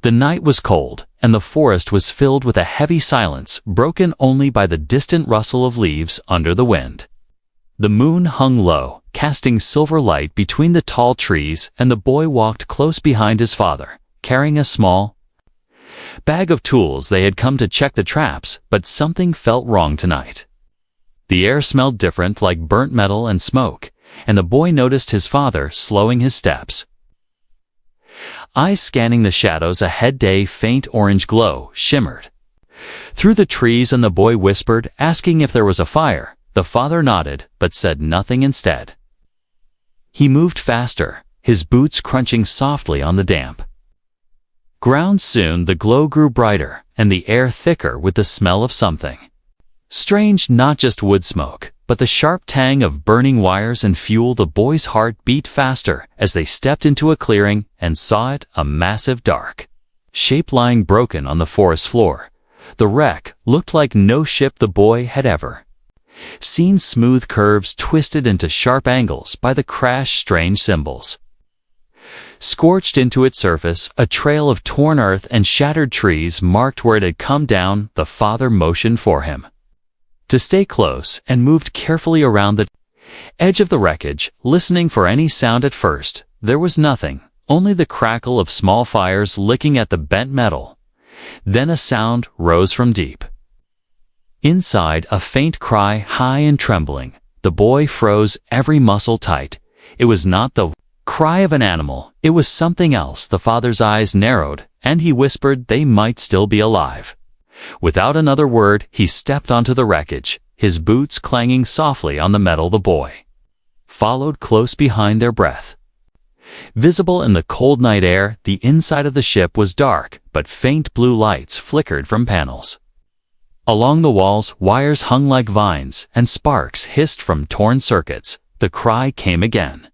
The night was cold, and the forest was filled with a heavy silence broken only by the distant rustle of leaves under the wind. The moon hung low, casting silver light between the tall trees, and the boy walked close behind his father, carrying a small bag of tools. They had come to check the traps, but something felt wrong tonight. The air smelled different, like burnt metal and smoke, and the boy noticed his father slowing his steps. Eyes scanning the shadows ahead, a faint orange glow shimmered through the trees, and the boy whispered, asking if there was a fire. The father nodded, but said nothing instead. He moved faster, his boots crunching softly on the damp ground. Soon the glow grew brighter, and the air thicker with the smell of something strange, not just wood smoke, but the sharp tang of burning wires and fuel. The boy's heart beat faster as they stepped into a clearing and saw it, a massive dark shape lying broken on the forest floor. The wreck looked like no ship the boy had ever seen, smooth curves twisted into sharp angles by the crash, strange symbols scorched into its surface. A trail of torn earth and shattered trees marked where it had come down. The father motioned for him to stay close and moved carefully around the edge of the wreckage, listening for any sound. At first, there was nothing, only the crackle of small fires licking at the bent metal. Then a sound rose from deep inside, a faint cry, high and trembling. The boy froze, every muscle tight. It was not the cry of an animal, it was something else. The father's eyes narrowed, and he whispered they might still be alive. Without another word, he stepped onto the wreckage, his boots clanging softly on the metal. The boy followed close behind, their breath visible in the cold night air. The inside of the ship was dark, but faint blue lights flickered from panels. Along the walls, wires hung like vines, and sparks hissed from torn circuits. The cry came again,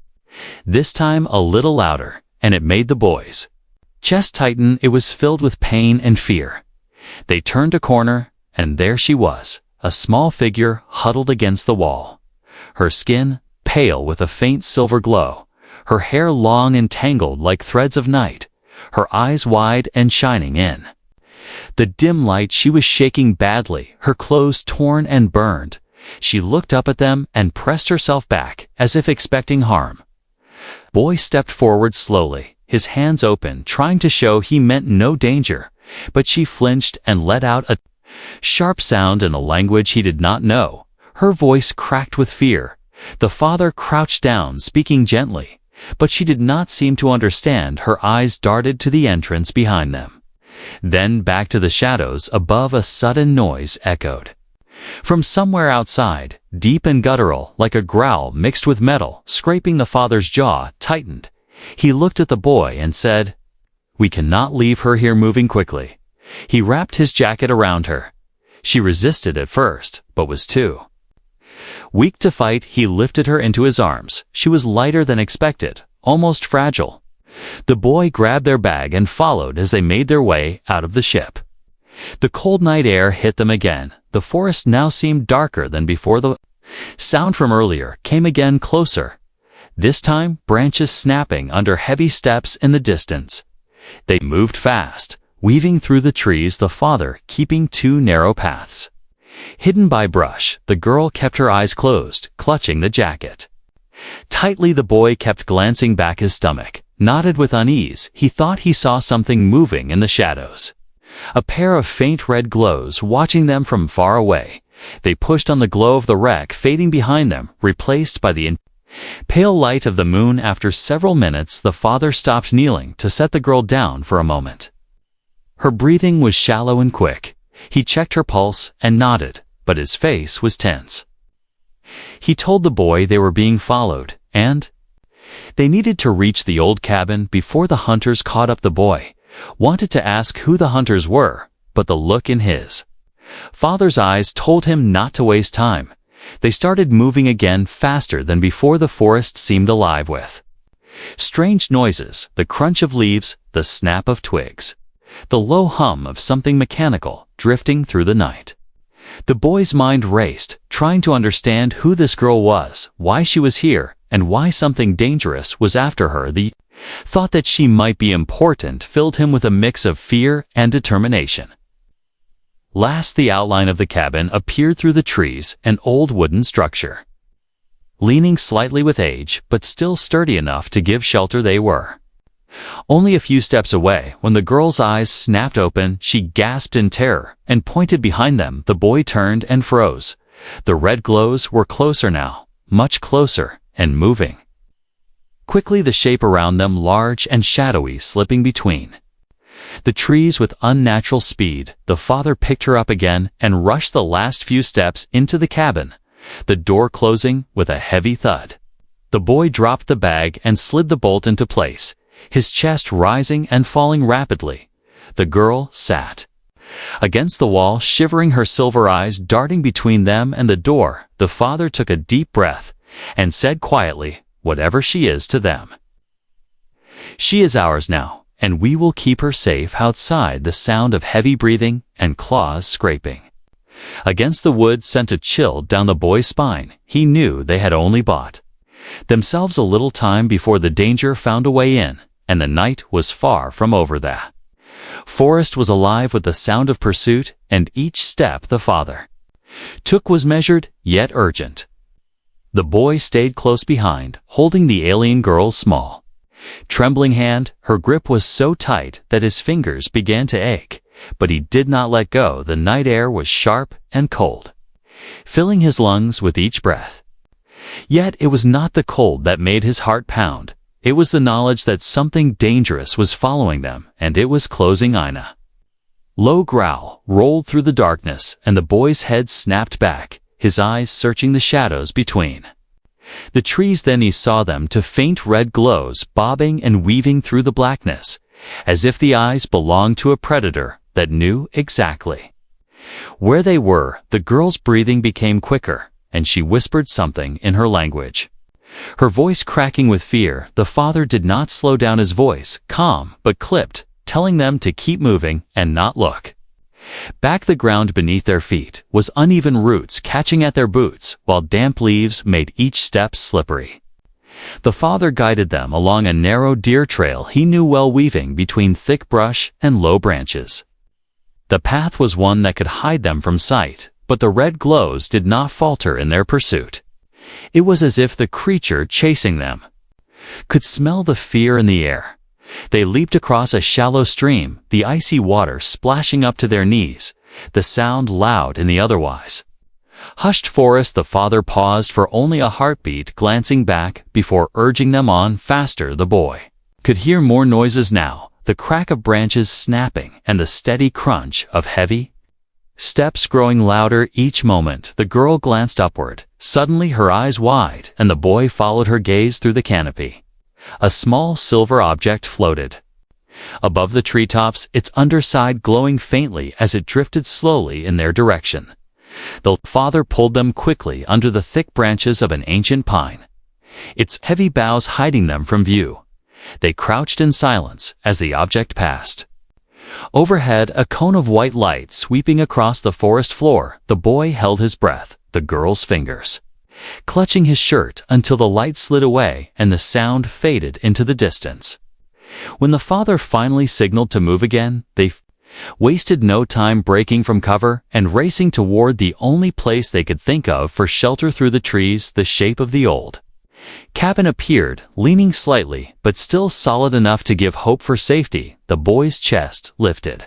this time a little louder, and it made the boys' chest tighten. It was filled with pain and fear. They turned a corner, and there she was, a small figure huddled against the wall. Her skin pale with a faint silver glow, her hair long and tangled like threads of night, her eyes wide and shining in the dim light. She was shaking badly, her clothes torn and burned. She looked up at them and pressed herself back, as if expecting harm. Boy stepped forward slowly, his hands open, trying to show he meant no danger. But she flinched and let out a sharp sound in a language he did not know. Her voice cracked with fear. The father crouched down, speaking gently, but she did not seem to understand. Her eyes darted to the entrance behind them, then back to the shadows above. A sudden noise echoed from somewhere outside, deep and guttural, like a growl mixed with metal. Scraping, the father's jaw tightened. He looked at the boy and said, "We cannot leave her here." Moving quickly, he wrapped his jacket around her. She resisted at first, but was too weak to fight. He lifted her into his arms. She was lighter than expected, almost fragile. The boy grabbed their bag and followed as they made their way out of the ship. The cold night air hit them again. The forest now seemed darker than before. The sound from earlier came again, closer. This time, branches snapping under heavy steps in the distance. They moved fast, weaving through the trees, the father keeping two narrow paths hidden by brush. The girl kept her eyes closed, clutching the jacket tightly. The boy kept glancing back, his stomach knotted with unease. He thought he saw something moving in the shadows, a pair of faint red glows watching them from far away. They pushed on, the glow of the wreck fading behind them, replaced by the pale light of the moon. After several minutes, the father stopped kneeling to set the girl down for a moment. Her breathing was shallow and quick. He checked her pulse and nodded, but his face was tense. He told the boy they were being followed, and they needed to reach the old cabin before the hunters caught up. The boy wanted to ask who the hunters were, but the look in his father's eyes told him not to waste time. They started moving again, faster than before. The forest seemed alive with strange noises, the crunch of leaves, the snap of twigs, the low hum of something mechanical drifting through the night. The boy's mind raced, trying to understand who this girl was, why she was here, and why something dangerous was after her. The Thought that she might be important filled him with a mix of fear and determination. Last, the outline of the cabin appeared through the trees, an old wooden structure. Leaning slightly with age, but still sturdy enough to give shelter, they were. Only a few steps away, when the girl's eyes snapped open, she gasped in terror and pointed behind them. The boy turned and froze. The red glows were closer now, much closer, and moving. Quickly, the shape around them large and shadowy, slipping between the trees with unnatural speed. The father picked her up again and rushed the last few steps into the cabin, the door closing with a heavy thud. The boy dropped the bag and slid the bolt into place, his chest rising and falling rapidly. The girl sat against the wall, shivering, her silver eyes darting between them and the door. The father took a deep breath and said quietly, "Whatever she is to them, she is ours now, and we will keep her safe outside." The sound of heavy breathing and claws scraping against the wood sent a chill down the boy's spine. He knew they had only bought themselves a little time before the danger found a way in, and the night was far from over. The forest was alive with the sound of pursuit, and each step the father took was measured, yet urgent. The boy stayed close behind, holding the alien girl's small, trembling hand. Her grip was so tight that his fingers began to ache, but he did not let go. The night air was sharp and cold, filling his lungs with each breath. Yet it was not the cold that made his heart pound. It was the knowledge that something dangerous was following them, and it was closing in. A low growl rolled through the darkness, and the boy's head snapped back, his eyes searching the shadows between the trees. Then he saw them, two faint red glows bobbing and weaving through the blackness, as if the eyes belonged to a predator that knew exactly where they were. The girl's breathing became quicker, and she whispered something in her language, her voice cracking with fear. The father did not slow down his voice, calm but clipped, telling them to keep moving and not look back. The ground beneath their feet was uneven, roots catching at their boots, while damp leaves made each step slippery. The father guided them along a narrow deer trail he knew well, weaving between thick brush and low branches. The path was one that could hide them from sight, but the red glows did not falter in their pursuit. It was as if the creature chasing them could smell the fear in the air. They leaped across a shallow stream, the icy water splashing up to their knees, the sound loud in the otherwise hushed forest. The father paused for only a heartbeat, glancing back before urging them on faster. The boy could hear more noises now, the crack of branches snapping and the steady crunch of heavy steps growing louder each moment. The girl glanced upward, suddenly her eyes wide, and the boy followed her gaze through the canopy. A small silver object floated above the treetops, its underside glowing faintly as it drifted slowly in their direction. The father pulled them quickly under the thick branches of an ancient pine, its heavy boughs hiding them from view. They crouched in silence as the object passed. Overhead, a cone of white light sweeping across the forest floor. The boy held his breath, the girl's fingers clutching his shirt, until the light slid away and the sound faded into the distance. When the father finally signaled to move again, they wasted no time breaking from cover and racing toward the only place they could think of for shelter through the trees. The shape of the old cabin appeared, leaning slightly, but still solid enough to give hope for safety. The boy's chest lifted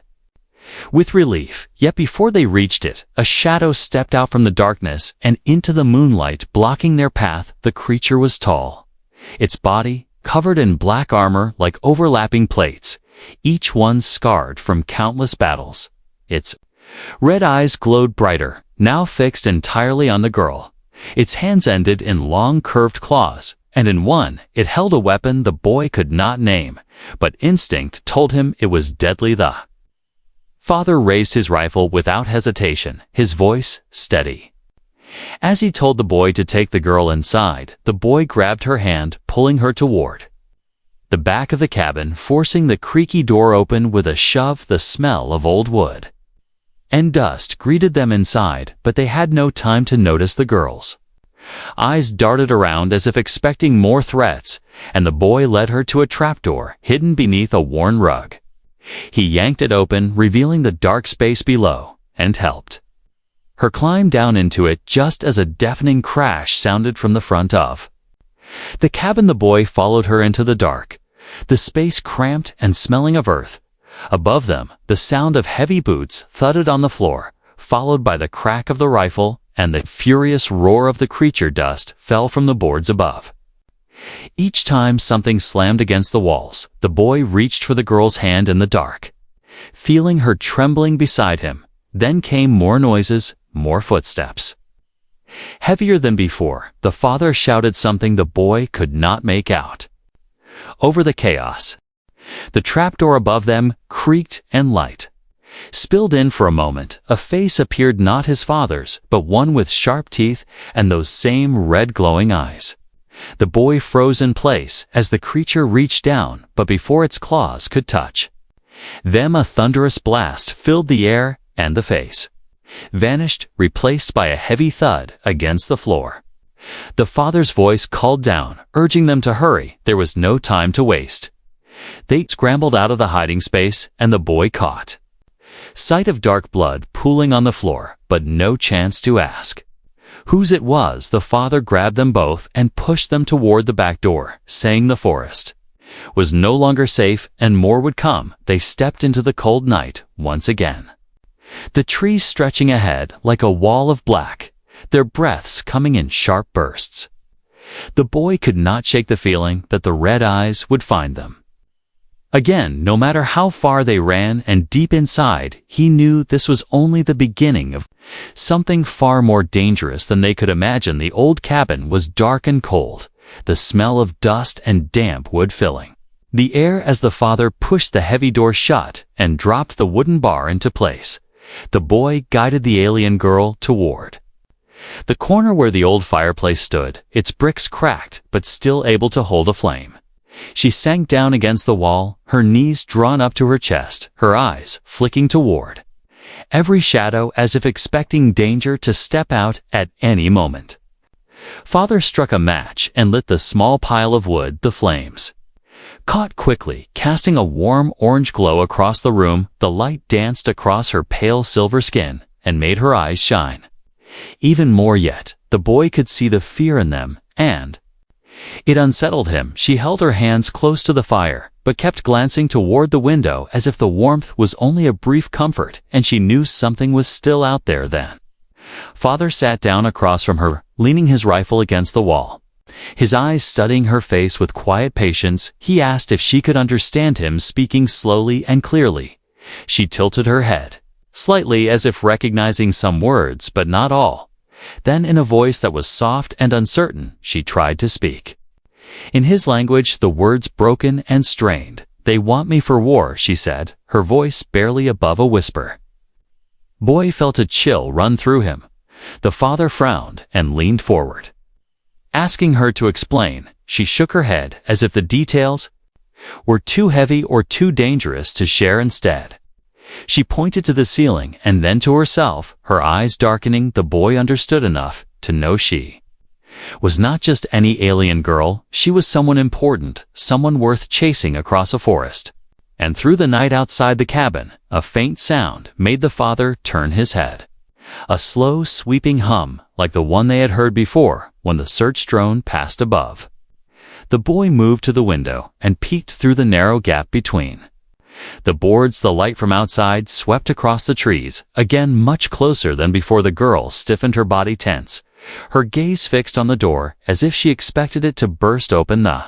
with relief, yet before they reached it, a shadow stepped out from the darkness and into the moonlight, blocking their path. The creature was tall, its body covered in black armor like overlapping plates, each one scarred from countless battles. Its red eyes glowed brighter, now fixed entirely on the girl. Its hands ended in long curved claws, and in one it held a weapon the boy could not name, but instinct told him it was deadly. The father raised his rifle without hesitation, his voice steady. As he told the boy to take the girl inside, the boy grabbed her hand, pulling her toward the back of the cabin, forcing the creaky door open with a shove. The smell of old wood and dust greeted them inside, but they had no time to notice the girl's Eyes darted around as if expecting more threats, and the boy led her to a trapdoor hidden beneath a worn rug. He yanked it open, revealing the dark space below, and helped her climb down into it just as a deafening crash sounded from the front of the cabin. The boy followed her into the dark, the space cramped and smelling of earth. Above them, the sound of heavy boots thudded on the floor, followed by the crack of the rifle, and the furious roar of the creature. Dust fell from the boards above. Each time something slammed against the walls, the boy reached for the girl's hand in the dark, feeling her trembling beside him. Then came more noises, more footsteps. Heavier than before, the father shouted something the boy could not make out. Over the chaos, the trapdoor above them creaked and light spilled in for a moment. A face appeared, not his father's, but one with sharp teeth and those same red glowing eyes. The boy froze in place as the creature reached down, but before its claws could touch them, a thunderous blast filled the air, and the face vanished, replaced by a heavy thud against the floor. The father's voice called down, urging them to hurry. There was no time to waste. They scrambled out of the hiding space, and the boy caught sight of dark blood pooling on the floor, but no chance to ask whose it was. The father grabbed them both and pushed them toward the back door, saying the forest was no longer safe and more would come. They stepped into the cold night once again, the trees stretching ahead like a wall of black, their breaths coming in sharp bursts. The boy could not shake the feeling that the red eyes would find them again, no matter how far they ran, and deep inside, he knew this was only the beginning of something far more dangerous than they could imagine. The old cabin was dark and cold, the smell of dust and damp wood filling the air as the father pushed the heavy door shut and dropped the wooden bar into place. The boy guided the alien girl toward the corner where the old fireplace stood, its bricks cracked but still able to hold a flame. She sank down against the wall, her knees drawn up to her chest, her eyes flicking toward every shadow as if expecting danger to step out at any moment. Father struck a match and lit the small pile of wood. The flames caught quickly, casting a warm orange glow across the room. The light danced across her pale silver skin and made her eyes shine even more yet. The boy could see the fear in them, and it unsettled him. She held her hands close to the fire, but kept glancing toward the window as if the warmth was only a brief comfort, and she knew something was still out there then. Father sat down across from her, leaning his rifle against the wall, his eyes studying her face with quiet patience. He asked if she could understand him, speaking slowly and clearly. She tilted her head slightly as if recognizing some words, but not all. Then, in a voice that was soft and uncertain, she tried to speak in his language, the words broken and strained. "They want me for war," she said, her voice barely above a whisper. Boy felt a chill run through him. The father frowned and leaned forward, asking her to explain. She shook her head as if the details were too heavy or too dangerous to share. Instead, she pointed to the ceiling and then to herself, her eyes darkening. The boy understood enough to know she was not just any alien girl. She was someone important, someone worth chasing across a forest. And through the night outside the cabin, a faint sound made the father turn his head. A slow, sweeping hum, like the one they had heard before when the search drone passed above. The boy moved to the window and peeked through the narrow gap between the boards. The light from outside swept across the trees, again much closer than before. The girl stiffened, her body tense, her gaze fixed on the door as if she expected it to burst open. The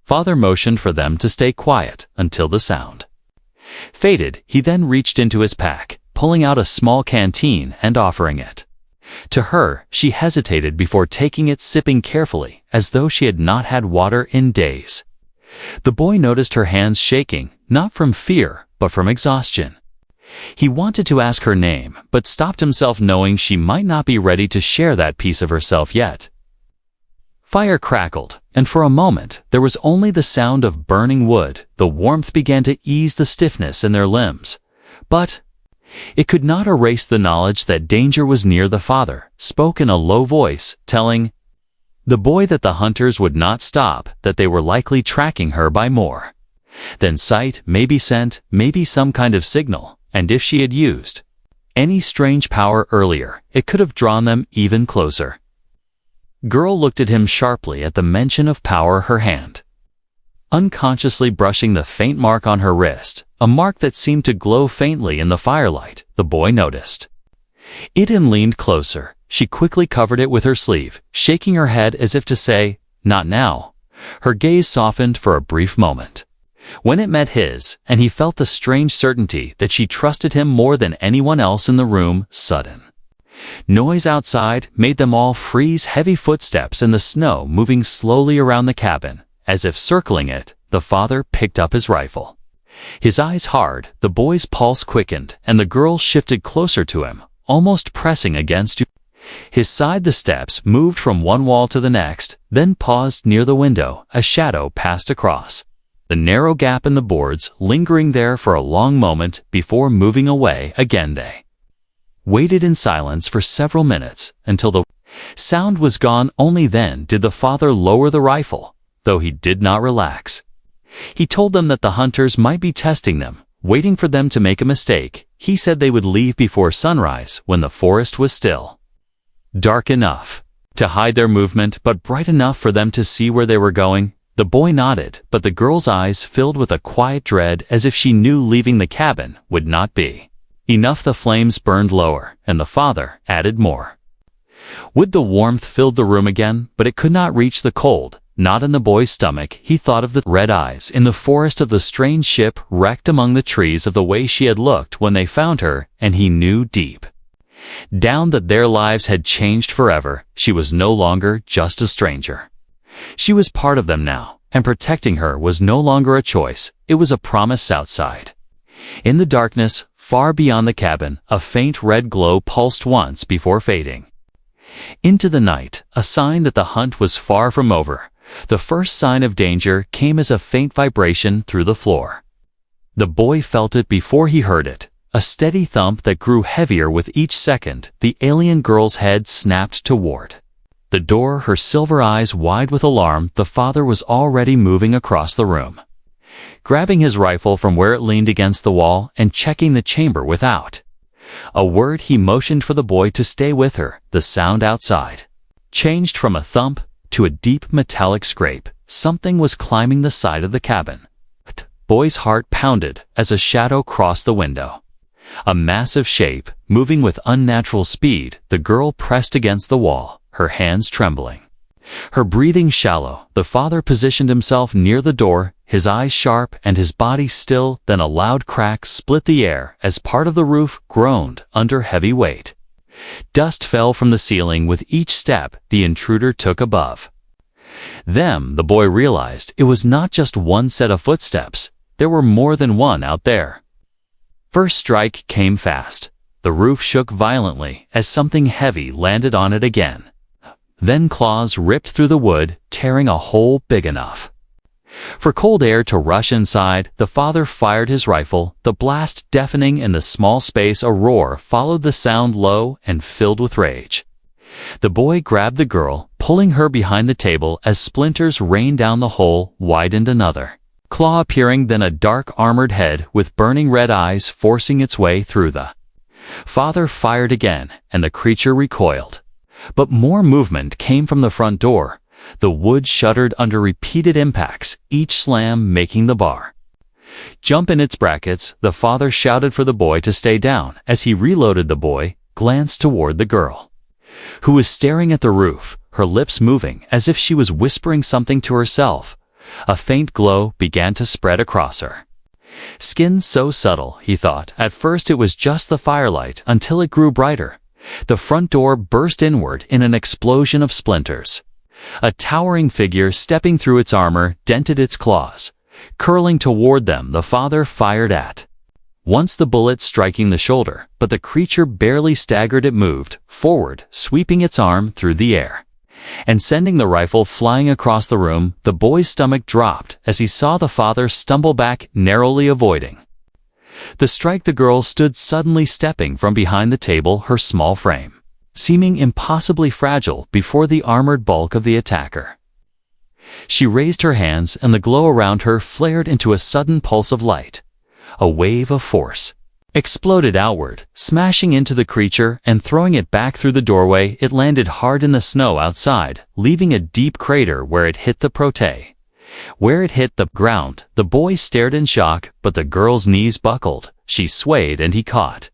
father motioned for them to stay quiet until the sound faded. He then reached into his pack, pulling out a small canteen and offering it to her. She hesitated before taking it, sipping carefully, as though she had not had water in days. The boy noticed her hands shaking, not from fear, but from exhaustion. He wanted to ask her name, but stopped himself, knowing she might not be ready to share that piece of herself yet. Fire crackled, and for a moment there was only the sound of burning wood. The warmth began to ease the stiffness in their limbs. But It could not erase the knowledge that danger was near. The father spoke in a low voice, telling the boy that the hunters would not stop, that they were likely tracking her by more than sight, maybe scent, maybe some kind of signal, and if she had used any strange power earlier, it could have drawn them even closer. Girl looked at him sharply at the mention of power. Her hand unconsciously brushing the faint mark on her wrist, a mark that seemed to glow faintly in the firelight. The boy noticed it and leaned closer. She quickly covered it with her sleeve, shaking her head as if to say, "Not now." Her gaze softened for a brief moment when it met his, and he felt the strange certainty that she trusted him more than anyone else in the room. Sudden noise outside made them all freeze. Heavy footsteps in the snow moving slowly around the cabin, as if circling it. The father picked up his rifle. His eyes hard, the boy's pulse quickened, and the girl shifted closer to him, almost pressing against his side. The steps moved from one wall to the next, then paused near the window. A shadow passed across the narrow gap in the boards, lingering there for a long moment before moving away again. They waited in silence for several minutes, until the sound was gone. Only then did the father lower the rifle, though he did not relax. He told them that the hunters might be testing them, waiting for them to make a mistake. He said they would leave before sunrise, when the forest was still dark enough to hide their movement, but bright enough for them to see where they were going. The boy nodded, but the girl's eyes filled with a quiet dread, as if she knew leaving the cabin would not be enough. The flames burned lower, and the father added more wood. The warmth filled the room again, but it could not reach the cold, not in the boy's stomach. He thought of the red eyes in the forest, of the strange ship wrecked among the trees, of the way she had looked when they found her, and he knew deep down that their lives had changed forever. She was no longer just a stranger. She was part of them now, and protecting her was no longer a choice, it was a promise. Outside, in the darkness, far beyond the cabin, a faint red glow pulsed once before fading into the night, a sign that the hunt was far from over. The first sign of danger came as a faint vibration through the floor. The boy felt it before he heard it, a steady thump that grew heavier with each second. The alien girl's head snapped toward the door, her silver eyes wide with alarm. The father was already moving across the room, grabbing his rifle from where it leaned against the wall and checking the chamber. Without a word, he motioned for the boy to stay with her. The sound outside changed from a thump to a deep metallic scrape. Something was climbing the side of the cabin. The boy's heart pounded as a shadow crossed the window. A massive shape, moving with unnatural speed. The girl pressed against the wall, her hands trembling, her breathing shallow. The father positioned himself near the door, his eyes sharp and his body still. Then a loud crack split the air as part of the roof groaned under heavy weight. Dust fell from the ceiling with each step the intruder took above them. The boy realized it was not just one set of footsteps, there were more than one out there. First strike came fast. The roof shook violently as something heavy landed on it again. Then claws ripped through the wood, tearing a hole big enough for cold air to rush inside. The father fired his rifle, the blast deafening in the small space. A roar followed the sound, low and filled with rage. The boy grabbed the girl, pulling her behind the table as splinters rained down. The hole widened, another claw appearing, then a dark armored head with burning red eyes forcing its way through. The father fired again, and the creature recoiled. But more movement came from the front door. The wood shuddered under repeated impacts, each slam making the bar jump in its brackets. The father shouted for the boy to stay down. As he reloaded, the boy glanced toward the girl, who was staring at the roof, her lips moving as if she was whispering something to herself. A faint glow began to spread across her skin, so subtle, he thought. At first it was just the firelight, until it grew brighter. The front door burst inward in an explosion of splinters. A towering figure stepping through its armor dented its claws, curling toward them. The father fired at once, the bullet striking the shoulder, but the creature barely staggered. It moved forward, sweeping its arm through the air and sending the rifle flying across the room. The boy's stomach dropped as he saw the father stumble back, narrowly avoiding The girl stood suddenly stepping from behind the table, her small frame seeming impossibly fragile before the armored bulk of the attacker. She raised her hands and the glow around her flared into a sudden pulse of light. A wave of force exploded outward, smashing into the creature and throwing it back through the doorway. It landed hard in the snow outside, leaving a deep crater where it hit the protege. Where it hit the ground, the boy stared in shock, but the girl's knees buckled. She swayed and he caught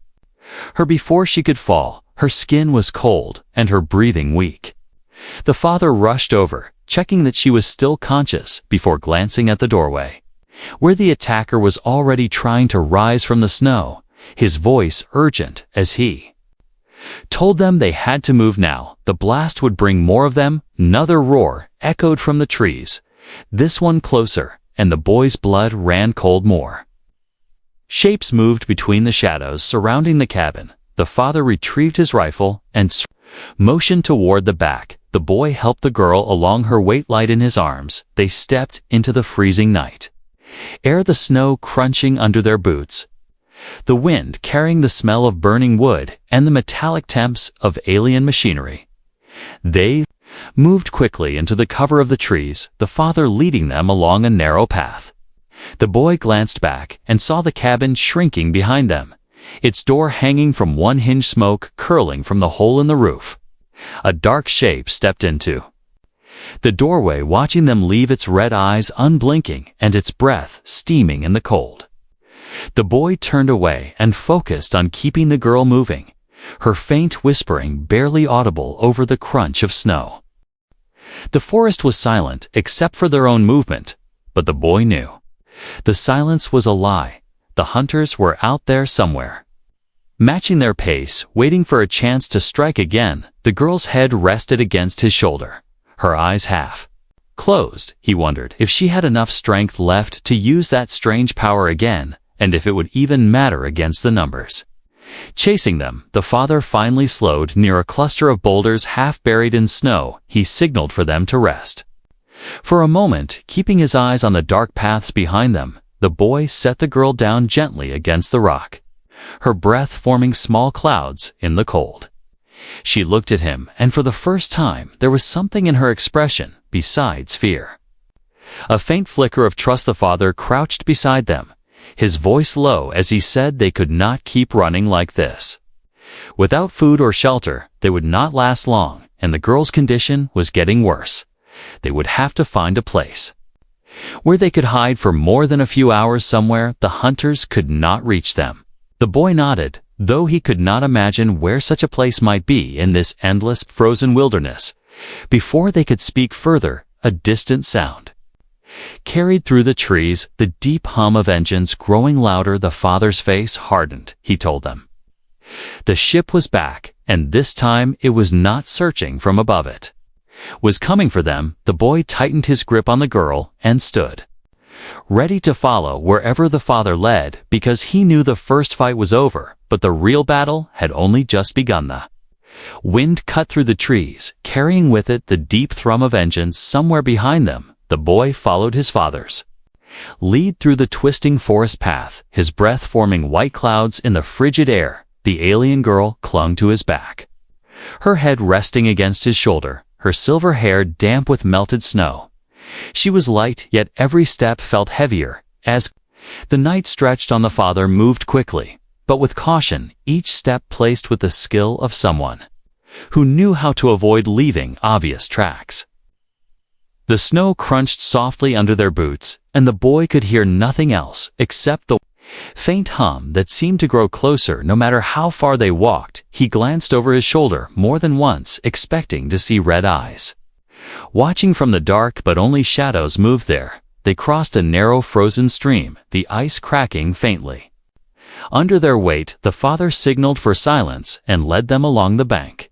her before she could fall. Her skin was cold and her breathing weak. The father rushed over, checking that she was still conscious before glancing at the doorway, where the attacker was already trying to rise from the snow, his voice urgent as he told them they had to move now. The blast would bring more of them. Another roar echoed from the trees, this one closer, and the boy's blood ran cold. More shapes moved between the shadows surrounding the cabin. The father retrieved his rifle and motioned toward the back. The boy helped the girl along, her weight light in his arms. They stepped into the freezing night air, the snow crunching under their boots, the wind carrying the smell of burning wood and the metallic temps of alien machinery. They moved quickly into the cover of the trees, the father leading them along a narrow path. The boy glanced back and saw the cabin shrinking behind them, its door hanging from one hinge, smoke curling from the hole in the roof. A dark shape stepped into the doorway, watching them leave, its red eyes unblinking and its breath steaming in the cold. The boy turned away and focused on keeping the girl moving, her faint whispering barely audible over the crunch of snow. The forest was silent except for their own movement, but the boy knew the silence was a lie. The hunters were out there somewhere, matching their pace, waiting for a chance to strike again. The girl's head rested against his shoulder, her eyes half closed. He wondered if she had enough strength left to use that strange power again, and if it would even matter against the numbers chasing them. The father finally slowed near a cluster of boulders half buried in snow. He signaled for them to rest. For a moment, keeping his eyes on the dark paths behind them, the boy set the girl down gently against the rock, her breath forming small clouds in the cold. She looked at him, and for the first time there was something in her expression besides fear. A faint flicker of trust. The father crouched beside them, his voice low as he said they could not keep running like this. Without food or shelter, they would not last long, and the girl's condition was getting worse. They would have to find a place where they could hide for more than a few hours, somewhere the hunters could not reach them. The boy nodded, though he could not imagine where such a place might be in this endless, frozen wilderness. Before they could speak further, a distant sound carried through the trees, the deep hum of engines growing louder. The father's face hardened. He told them the ship was back, and this time it was not searching from above. It was coming for them. The boy tightened his grip on the girl and stood ready to follow wherever the father led, because he knew the first fight was over, but the real battle had only just begun. The wind cut through the trees, carrying with it the deep thrum of engines somewhere behind them. The boy followed his father's lead through the twisting forest path, his breath forming white clouds in the frigid air. The alien girl clung to his back, her head resting against his shoulder, her silver hair damp with melted snow. She was light, yet every step felt heavier. As the night stretched on, the father moved quickly, but with caution, each step placed with the skill of someone who knew how to avoid leaving obvious tracks. The snow crunched softly under their boots, and the boy could hear nothing else except the faint hum that seemed to grow closer no matter how far they walked. He glanced over his shoulder more than once, expecting to see red eyes watching from the dark, but only shadows moved there. They crossed a narrow frozen stream, the ice cracking faintly under their weight. The father signaled for silence and led them along the bank,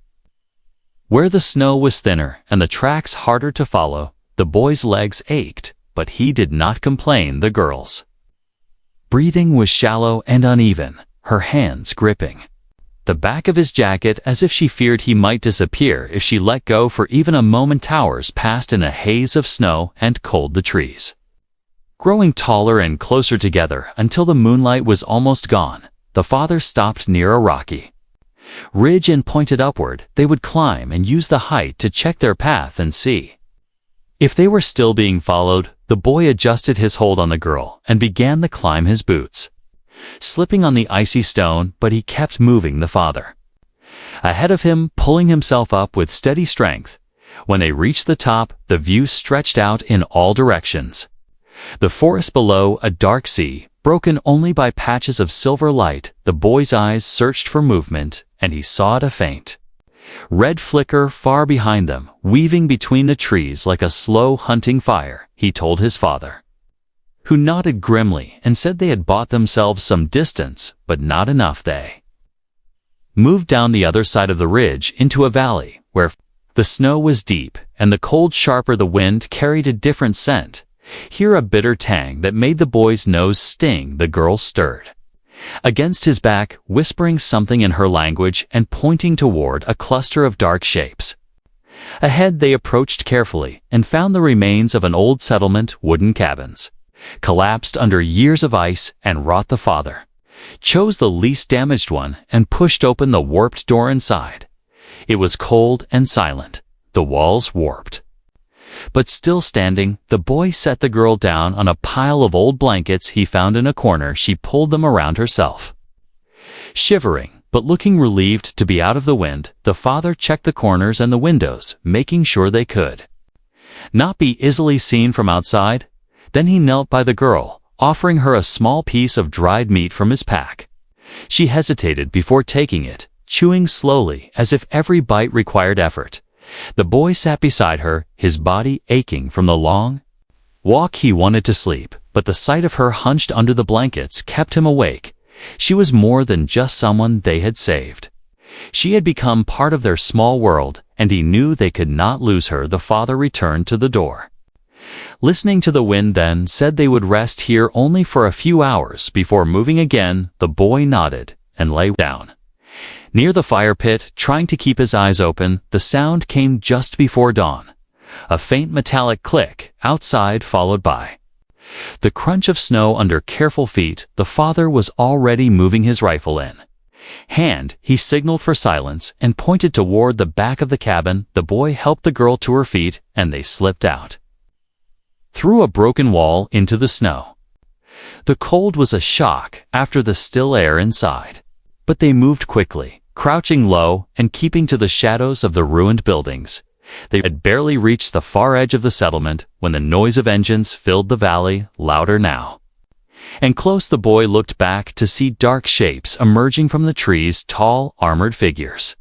where the snow was thinner and the tracks harder to follow. The boy's legs ached, but he did not complain. The girl's breathing was shallow and uneven, her hands gripping the back of his jacket as if she feared he might disappear if she let go for even a moment. Hours passed in a haze of snow and cold. The trees Growing taller and closer together until the moonlight was almost gone, the father stopped near a rocky ridge and pointed upward. They would climb and use the height to check their path and see if they were still being followed. The boy adjusted his hold on the girl and began the climb, his boots slipping on the icy stone, but he kept moving the father ahead of him, pulling himself up with steady strength. When they reached the top, the view stretched out in all directions. The forest below, a dark sea, broken only by patches of silver light. The boy's eyes searched for movement, and he saw it, a faint red flicker far behind them, weaving between the trees like a slow hunting fire. He told his father, who nodded grimly and said they had bought themselves some distance, but not enough. They moved down the other side of the ridge into a valley, where the snow was deep and the cold sharper. The wind carried a different scent, here a bitter tang that made the boy's nose sting. The girl stirred against his back, whispering something in her language and pointing toward a cluster of dark shapes. Ahead they approached carefully and found the remains of an old settlement, wooden cabins, collapsed under years of ice and rot. The father chose the least damaged one and pushed open the warped door inside. It was cold and silent, the walls warped, but still standing. The boy set the girl down on a pile of old blankets he found in a corner. She pulled them around herself, shivering, but looking relieved to be out of the wind. The father checked the corners and the windows, making sure they could not be easily seen from outside. Then he knelt by the girl, offering her a small piece of dried meat from his pack. She hesitated before taking it, chewing slowly as if every bite required effort. The boy sat beside her, his body aching from the long walk. He wanted to sleep, but the sight of her hunched under the blankets kept him awake. She was more than just someone they had saved. She had become part of their small world, and he knew they could not lose her. The father returned to the door, listening to the wind, then said they would rest here only for a few hours before moving again. The boy nodded and lay down near the fire pit, trying to keep his eyes open. The sound came just before dawn, a faint metallic click outside, followed by the crunch of snow under careful feet. The father was already moving, his rifle in hand. He signaled for silence and pointed toward the back of the cabin. The boy helped the girl to her feet, and they slipped out through a broken wall into the snow. The cold was a shock after the still air inside, but they moved quickly, crouching low and keeping to the shadows of the ruined buildings. They had barely reached the far edge of the settlement when the noise of engines filled the valley, louder now. And close the boy looked back to see dark shapes emerging from the trees, tall, armored figures,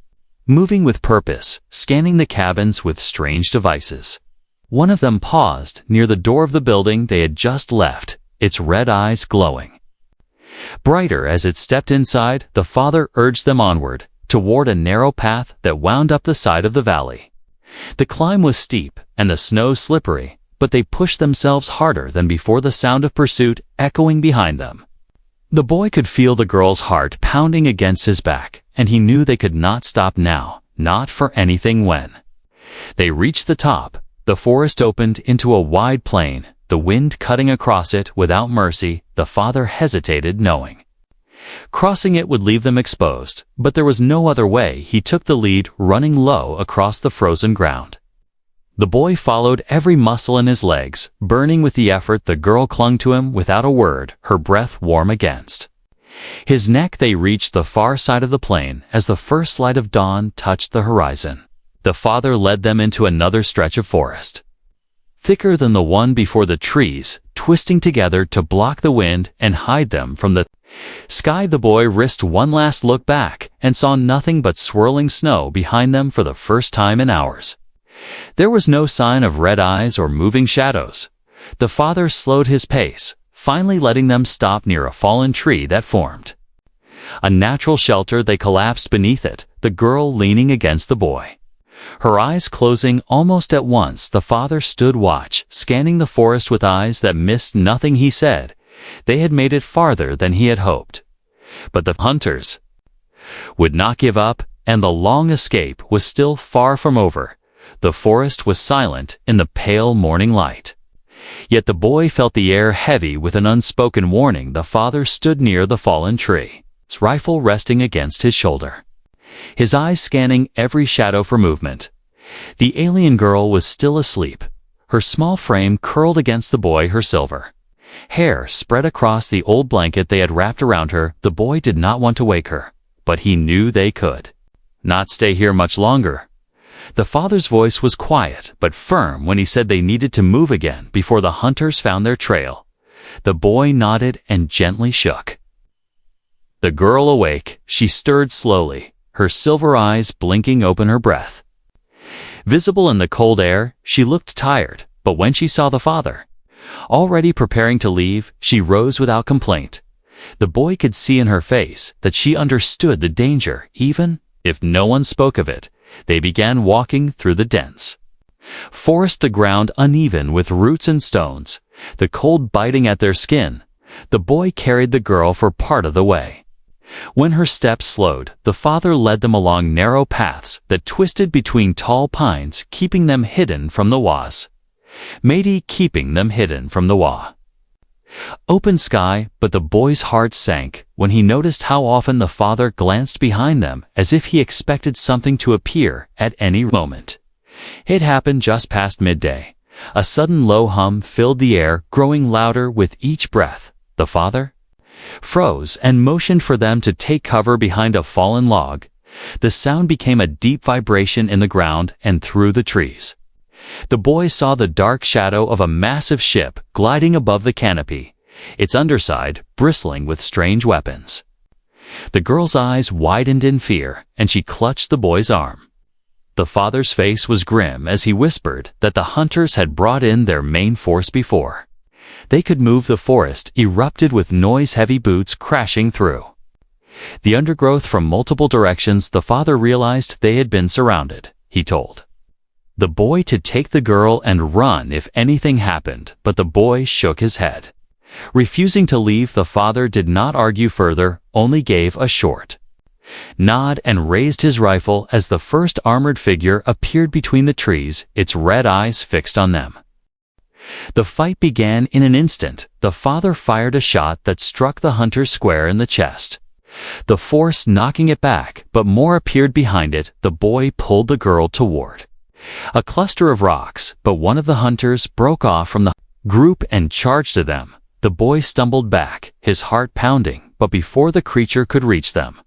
moving with purpose, scanning the cabins with strange devices. One of them paused near the door of the building they had just left, its red eyes glowing brighter as it stepped inside. The father urged them onward, toward a narrow path that wound up the side of the valley. The climb was steep and the snow slippery, but they pushed themselves harder than before, the sound of pursuit echoing behind them. The boy could feel the girl's heart pounding against his back, and he knew they could not stop now, not for anything. When they reached the top, the forest opened into a wide plain, the wind cutting across it without mercy. The father hesitated, knowing crossing it would leave them exposed, but there was no other way. He took the lead, running low across the frozen ground. The boy followed, every muscle in his legs burning with the effort. The girl clung to him without a word, her breath warm against his neck. They reached the far side of the plain as the first light of dawn touched the horizon. The father led them into another stretch of forest, thicker than the one before, the trees twisting together to block the wind and hide them from the sky. The boy risked one last look back and saw nothing but swirling snow behind them for the first time in hours. There was no sign of red eyes or moving shadows. The father slowed his pace, finally letting them stop near a fallen tree that formed a natural shelter. They collapsed beneath it, the girl leaning against the boy, her eyes closing almost at once. The father stood watch, scanning the forest with eyes that missed nothing. He said they had made it farther than he had hoped, but the hunters would not give up, and the long escape was still far from over. The forest was silent in the pale morning light. Yet the boy felt the air heavy with an unspoken warning. The father stood near the fallen tree, his rifle resting against his shoulder, his eyes scanning every shadow for movement. The alien girl was still asleep, her small frame curled against the boy, her silver hair spread across the old blanket they had wrapped around her. The boy did not want to wake her, but he knew they could not stay here much longer. The father's voice was quiet but firm when he said they needed to move again before the hunters found their trail. The boy nodded and gently shook. The girl awake, she stirred slowly, her silver eyes blinking open her breath. Visible in the cold air, she looked tired, but when she saw the father already preparing to leave, she rose without complaint. The boy could see in her face that she understood the danger, even if no one spoke of it. They began walking through the dense forest, the ground uneven with roots and stones, the cold biting at their skin. The boy carried the girl for part of the way. When her steps slowed, the father led them along narrow paths that twisted between tall pines, keeping them hidden from the was. Keeping them hidden from the wa. Open sky, but the boy's heart sank when he noticed how often the father glanced behind them as if he expected something to appear at any moment. It happened just past midday. A sudden low hum filled the air, growing louder with each breath. The father froze and motioned for them to take cover behind a fallen log. The sound became a deep vibration in the ground and through the trees. The boy saw the dark shadow of a massive ship gliding above the canopy, its underside bristling with strange weapons. The girl's eyes widened in fear, and she clutched the boy's arm. The father's face was grim as he whispered that the hunters had brought in their main force before they could move. The forest erupted with noise, heavy boots crashing through the undergrowth from multiple directions. The father realized they had been surrounded. He told the boy to take the girl and run if anything happened, but the boy shook his head, refusing to leave. The father did not argue further, only gave a short nod and raised his rifle as the first armored figure appeared between the trees, its red eyes fixed on them. The fight began in an instant. The father fired a shot that struck the hunter square in the chest, the force knocking it back, but more appeared behind it. The boy pulled the girl toward a cluster of rocks, but one of the hunters broke off from the group and charged at them. The boy stumbled back, his heart pounding, but before the creature could reach them,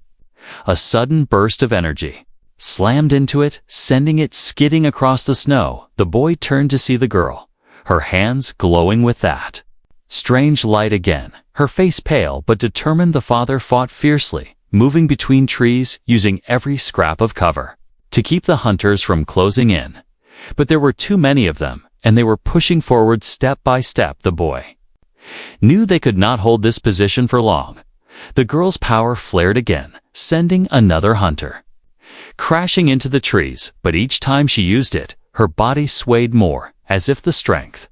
a sudden burst of energy slammed into it, sending it skidding across the snow. The boy turned to see the girl, her hands glowing with that strange light again, her face pale but determined. The father fought fiercely, moving between trees, using every scrap of cover to keep the hunters from closing in. But there were too many of them, and they were pushing forward step by step. The boy knew they could not hold this position for long. The girl's power flared again, sending another hunter crashing into the trees, but each time she used it, her body swayed more, as if the strength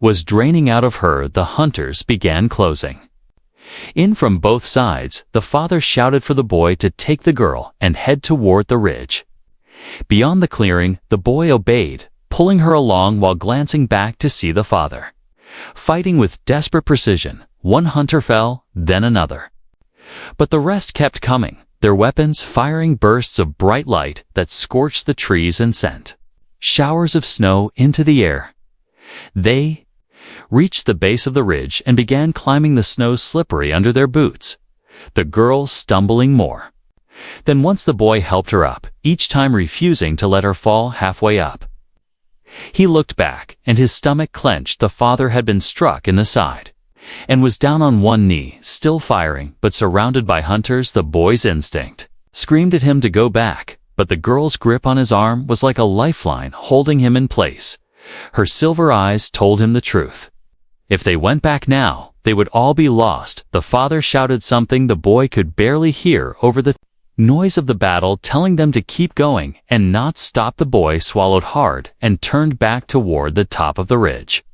was draining out of her. The hunters began closing in from both sides. The father shouted for the boy to take the girl and head toward the ridge beyond the clearing. The boy obeyed, pulling her along while glancing back to see the father fighting with desperate precision. One hunter fell, then another, but the rest kept coming, their weapons firing bursts of bright light that scorched the trees and sent showers of snow into the air. They reached the base of the ridge and began climbing, the snow slippery under their boots, the girl stumbling more. Then once the boy helped her up, each time refusing to let her fall halfway up. He looked back, and his stomach clenched. The father had been struck in the side and was down on one knee, still firing, but surrounded by hunters. The boy's instinct screamed at him to go back, but the girl's grip on his arm was like a lifeline holding him in place. Her silver eyes told him the truth. If they went back now, they would all be lost. The father shouted something the boy could barely hear over the noise of the battle, telling them to keep going and not stop. The boy swallowed hard and turned back toward the top of the ridge,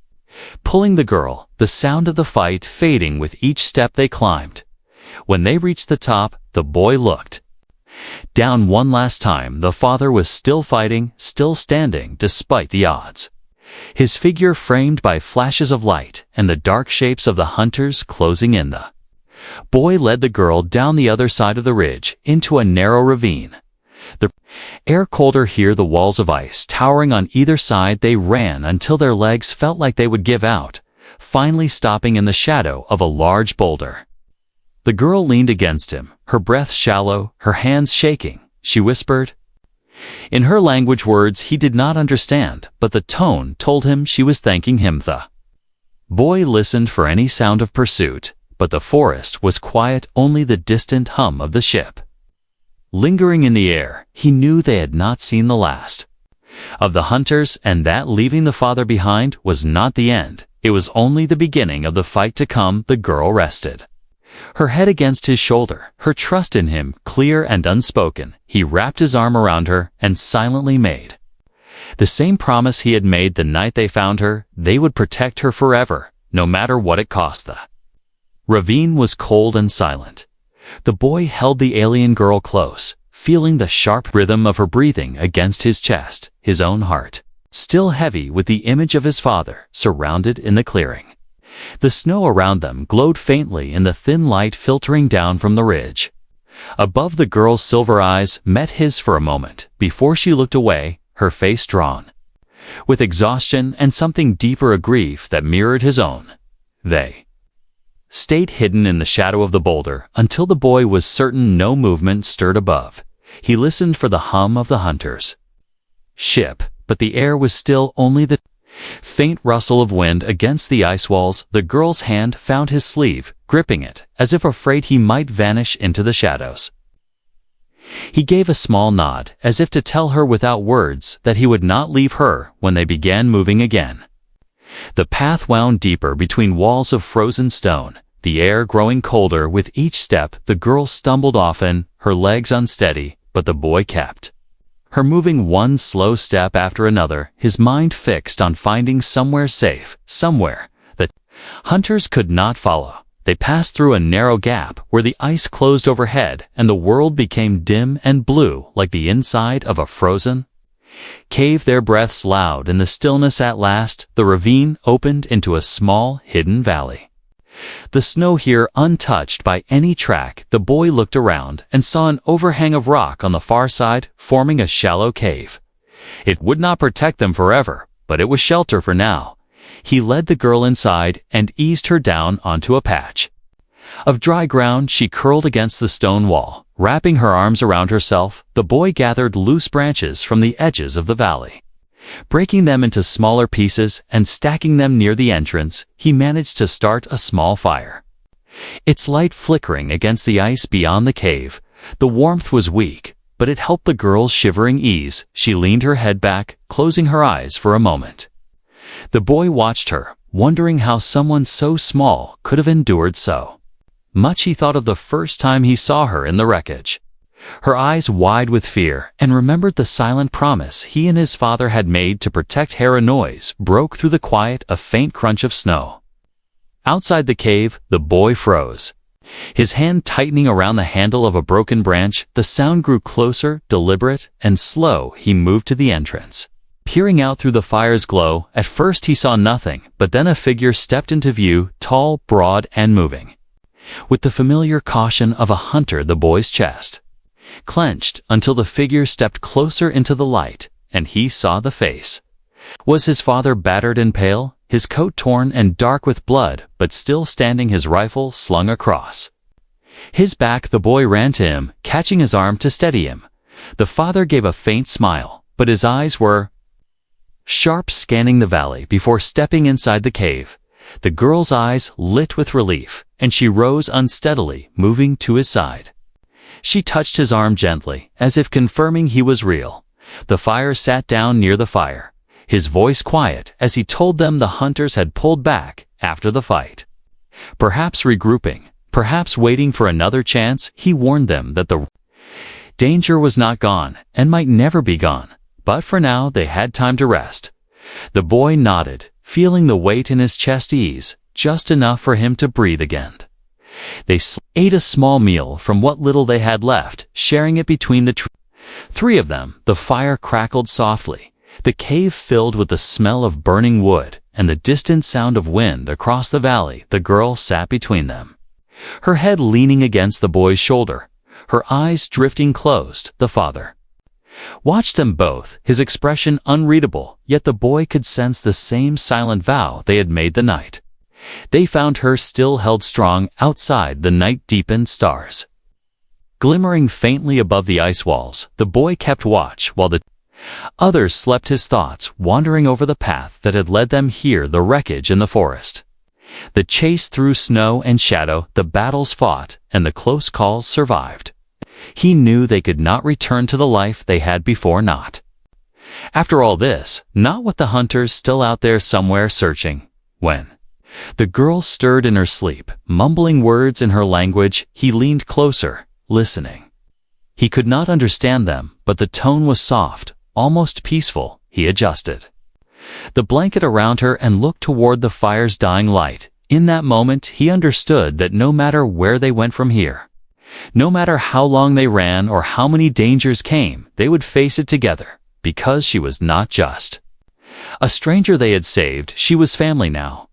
pulling the girl, the sound of the fight fading with each step they climbed. When they reached the top, the boy looked down one last time. The father was still fighting, still standing despite the odds. his figure framed by flashes of light and the dark shapes of the hunters closing in. The boy led the girl down the other side of the ridge into a narrow ravine. The air colder here, the walls of ice towering on either side. They ran until their legs felt like they would give out, finally stopping in the shadow of a large boulder. The girl leaned against him, her breath shallow, her hands shaking. She whispered in her language words he did not understand, but the tone told him she was thanking him. The boy listened for any sound of pursuit, but the forest was quiet, only the distant hum of the ship lingering in the air. He knew they had not seen the last of the hunters, and that leaving the father behind was not the end. It was only the beginning of the fight to come. The girl rested, her head against his shoulder, her trust in him clear and unspoken. He wrapped his arm around her and silently made the same promise he had made the night they found her. They would protect her forever, no matter what it cost. The ravine was cold and silent. The boy held the alien girl close, feeling the sharp rhythm of her breathing against his chest, his own heart still heavy with the image of his father surrounded in the clearing. The snow around them glowed faintly in the thin light filtering down from the ridge. Above, the girl's silver eyes met his for a moment before she looked away, her face drawn with exhaustion and something deeper, a grief that mirrored his own. They stayed hidden in the shadow of the boulder until the boy was certain no movement stirred above. He listened for the hum of the hunter's ship, but the air was still, only the faint rustle of wind against the ice walls. The girl's hand found his sleeve, gripping it, as if afraid he might vanish into the shadows. He gave a small nod, as if to tell her without words that he would not leave her when they began moving again. The path wound deeper between walls of frozen stone, the air growing colder with each step. The girl stumbled often, her legs unsteady, but the boy kept her moving one slow step after another, his mind fixed on finding somewhere safe, somewhere that hunters could not follow. They passed through a narrow gap where the ice closed overhead and the world became dim and blue like the inside of a frozen cave, their breaths loud in the stillness. At last, the ravine opened into a small, hidden valley. The snow here untouched by any track. The boy looked around and saw an overhang of rock on the far side, forming a shallow cave. It would not protect them forever, but it was shelter for now. He led the girl inside and eased her down onto a patch of dry ground. She curled against the stone wall, wrapping her arms around herself. The boy gathered loose branches from the edges of the valley, breaking them into smaller pieces and stacking them near the entrance. He managed to start a small fire, its light flickering against the ice beyond the cave. The warmth was weak, but it helped the girl's shivering ease. She leaned her head back, closing her eyes for a moment. The boy watched her, wondering how someone so small could have endured so much. He thought of the first time he saw her in the wreckage, her eyes wide with fear, and remembered the silent promise he and his father had made to protect her. A noise broke through the quiet, a faint crunch of snow. Outside the cave, the boy froze, his hand tightening around the handle of a broken branch. The sound grew closer, deliberate and slow. He moved to the entrance, peering out through the fire's glow. At first he saw nothing, but then a figure stepped into view, tall, broad, and moving with the familiar caution of a hunter. The boy's chest clenched until the figure stepped closer into the light, and he saw the face was his father, battered and pale, his coat torn and dark with blood, but still standing, his rifle slung across his back. The boy ran to him, catching his arm to steady him. The father gave a faint smile, but his eyes were sharp, scanning the valley before stepping inside the cave. The girl's eyes lit with relief, and she rose unsteadily, moving to his side. She touched his arm gently, as if confirming he was real. The fire sat down near the fire, his voice quiet as he told them the hunters had pulled back after the fight. Perhaps regrouping, perhaps waiting for another chance. He warned them that the danger was not gone and might never be gone, but for now they had time to rest. The boy nodded, feeling the weight in his chest ease, just enough for him to breathe again. They ate a small meal from what little they had left, sharing it between the three of them. The fire crackled softly, The cave filled with the smell of burning wood and the distant sound of wind across the valley. The girl sat between them, her head leaning against the boy's shoulder, her eyes drifting closed. The father watched them both, his expression unreadable, yet the boy could sense the same silent vow they had made the night. They found her still held strong outside. The night deepened, stars glimmering faintly above the ice walls. The boy kept watch while the others slept, his thoughts wandering over the path that had led them here, the wreckage in the forest, the chase through snow and shadow, the battles fought, and the close calls survived. He knew they could not return to the life they had before, not after all this, not with the hunters still out there somewhere searching. When the girl stirred in her sleep, mumbling words in her language, he leaned closer, listening. He could not understand them, but the tone was soft, almost peaceful. He adjusted the blanket around her and looked toward the fire's dying light. In that moment, he understood that no matter where they went from here, no matter how long they ran or how many dangers came, they would face it together, because she was not just a stranger they had saved, she was family now.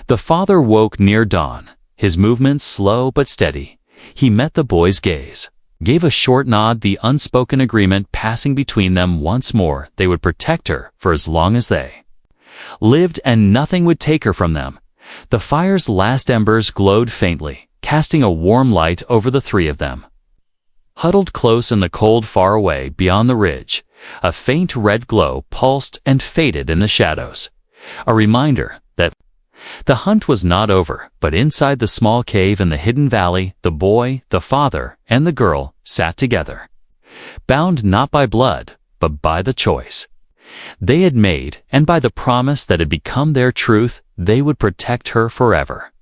The father woke near dawn, his movements slow but steady. He met the boy's gaze, gave a short nod, the unspoken agreement passing between them once more. They would protect her for as long as they lived, and nothing would take her from them. The fire's last embers glowed faintly, casting a warm light over the three of them. Huddled close in the cold far away beyond the ridge, a faint red glow pulsed and faded in the shadows, a reminder that the hunt was not over. But inside the small cave in the hidden valley, the boy, the father, and the girl sat together, bound not by blood, but by the choice they had made, and by the promise that had become their truth. They would protect her forever.